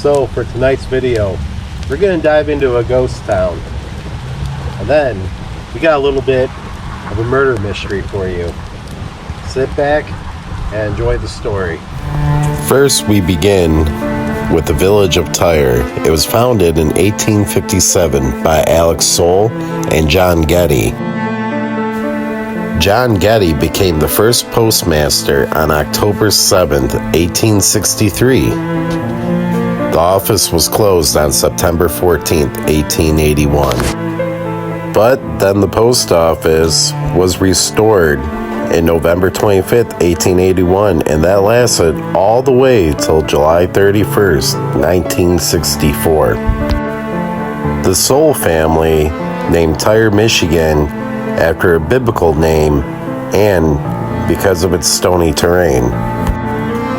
So for tonight's video, we're going to dive into a ghost town. And then we got a little bit of a murder mystery for you. Sit back and enjoy the story. First, we begin with the village of Tyre. It was founded in 1857 by Alex Soule and John Getty. John Getty became the first postmaster on October 7th, 1863. The office was closed on September 14th, 1881. But then the post office was restored in November 25th, 1881, and that lasted all the way till July 31st, 1964. The Soule family named Tyre, Michigan after a biblical name and because of its stony terrain.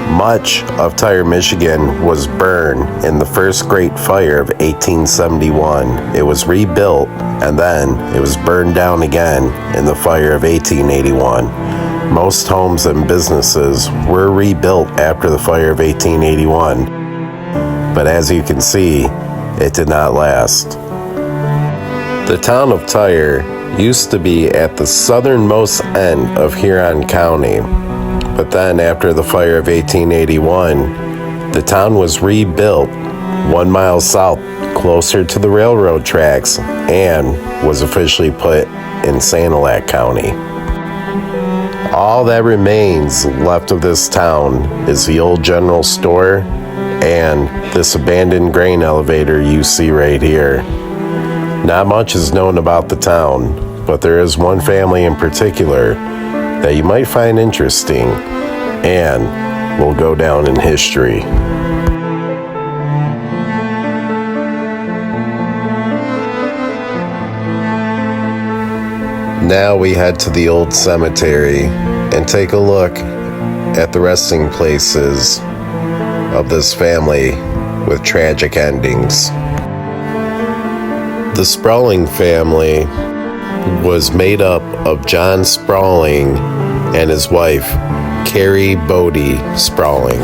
Much of Tyre, Michigan was burned in the first Great Fire of 1871. It was rebuilt and then it was burned down again in the fire of 1881. Most homes and businesses were rebuilt after the fire of 1881, but as you can see, it did not last. The town of Tyre used to be at the southernmost end of Huron County, but then after the fire of 1881, the town was rebuilt 1 mile south, closer to the railroad tracks, and was officially put in Sanilac County. All that remains left of this town is the old general store and this abandoned grain elevator you see right here. Not much is known about the town, but there is one family in particular that you might find interesting and will go down in history. Now we head to the old cemetery and take a look at the resting places of this family with tragic endings. The Sprawling family was made up of John Sprawling and his wife, Carrie Bodie Sprawling.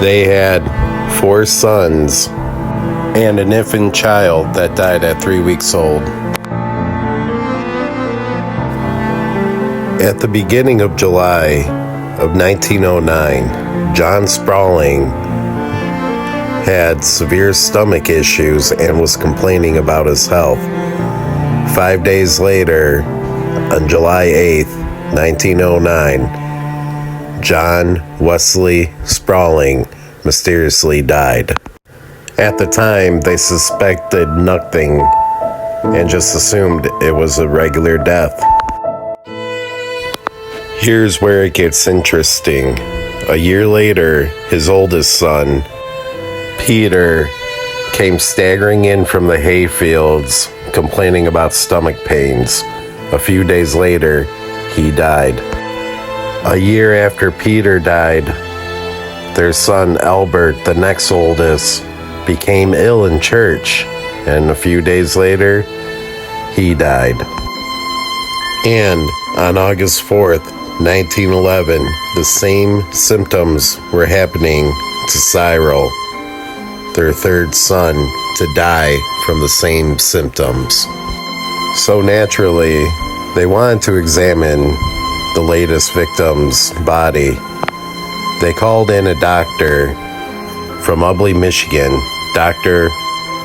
They had 4 sons and an infant child that died at 3 weeks old. At the beginning of July of 1909, John Sprawling had severe stomach issues and was complaining about his health. 5 days later, on July 8th, 1909, John Wesley Sprawling mysteriously died. At the time, they suspected nothing and just assumed it was a regular death. Here's where it gets interesting. A year later, his oldest son, Peter, came staggering in from the hayfields, complaining about stomach pains. A few days later, he died. A year after Peter died, their son Albert, the next oldest, became ill in church, and a few days later, he died. And on August 4th, 1911, the same symptoms were happening to Cyril, their third son, to die from the same symptoms. So naturally, they wanted to examine the latest victim's body. They called in a doctor from Ubly, Michigan, Dr.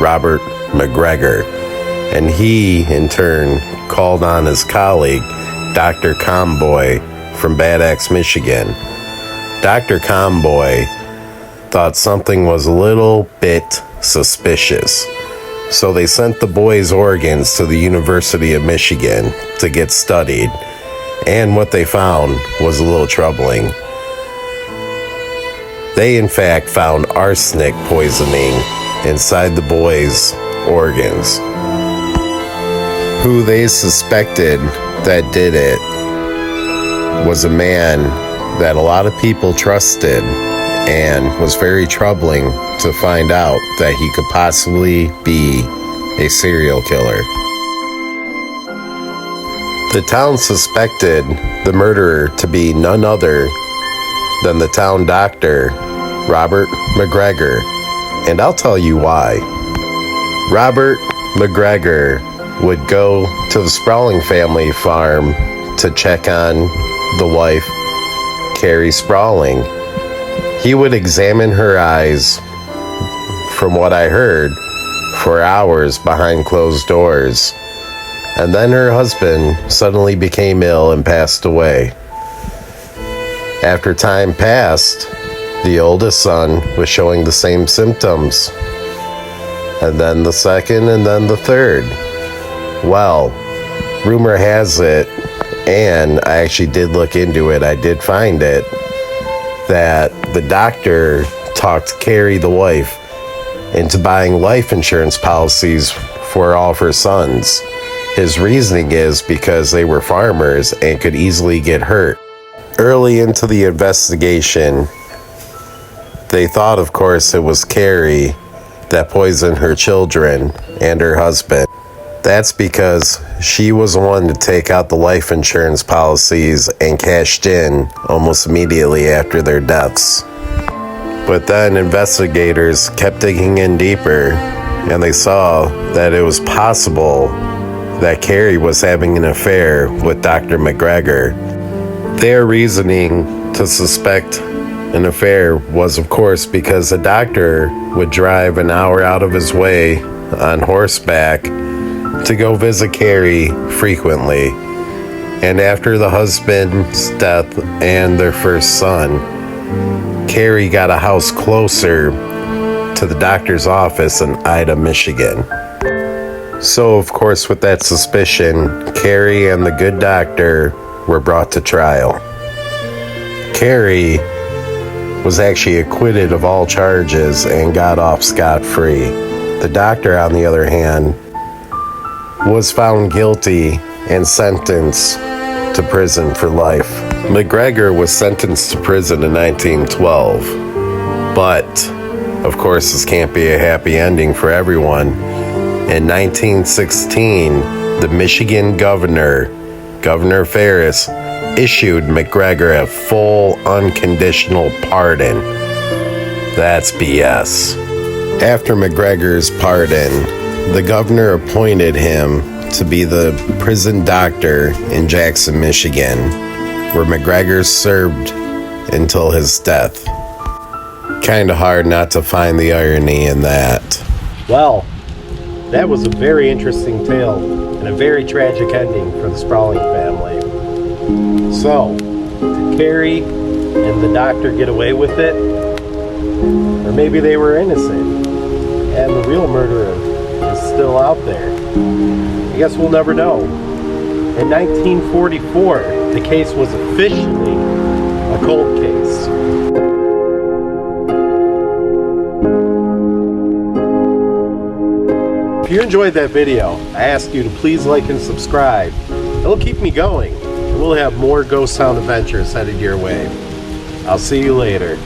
Robert McGregor, and he, in turn, called on his colleague, Dr. Comboy, from Bad Axe, Michigan. Dr. Comboy thought something was a little bit suspicious, so they sent the boy's organs to the University of Michigan to get studied, and what they found was a little troubling. They in fact found arsenic poisoning inside the boy's organs. Who they suspected that did it was a man that a lot of people trusted, and was very troubling to find out that he could possibly be a serial killer. The town suspected the murderer to be none other than the town doctor, Robert McGregor, and I'll tell you why. Robert McGregor would go to the Sprawling family farm to check on the wife, Carrie Sprawling. He would examine her eyes, from what I heard, for hours behind closed doors. And then her husband suddenly became ill and passed away. After time passed, the oldest son was showing the same symptoms. And then the second, and then the third. Well, rumor has it, and I actually did look into it, I did find it, that the doctor talked Carrie, the wife, into buying life insurance policies for all of her sons. His reasoning is because they were farmers and could easily get hurt. Early into the investigation, they thought, of course, it was Carrie that poisoned her children and her husband. That's because she was the one to take out the life insurance policies and cashed in almost immediately after their deaths. But then investigators kept digging in deeper, and they saw that it was possible that Carrie was having an affair with Dr. McGregor. Their reasoning to suspect an affair was, of course, because the doctor would drive an hour out of his way on horseback to go visit Carrie frequently. And after the husband's death and their first son, Carrie got a house closer to the doctor's office in Ida, Michigan. So, of course, with that suspicion, Carrie and the good doctor were brought to trial. Carrie was actually acquitted of all charges and got off scot-free. The doctor, on the other hand, was found guilty and sentenced to prison for life. McGregor was sentenced to prison in 1912, but, of course, this can't be a happy ending for everyone. In 1916, the Michigan governor, Governor Ferris, issued McGregor a full unconditional pardon. That's BS. After McGregor's pardon, the governor appointed him to be the prison doctor in Jackson, Michigan, where McGregor served until his death. Kinda hard not to find the irony in that. Well, that was a very interesting tale and a very tragic ending for the Sprawling family. So, did Carrie and the doctor get away with it? Or maybe they were innocent and the real murderer is still out there? I guess we'll never know. In 1944, the case was officially a cold case. If you enjoyed that video, I ask you to please like and subscribe. It'll keep me going, and we'll have more ghost town adventures headed your way. I'll see you later.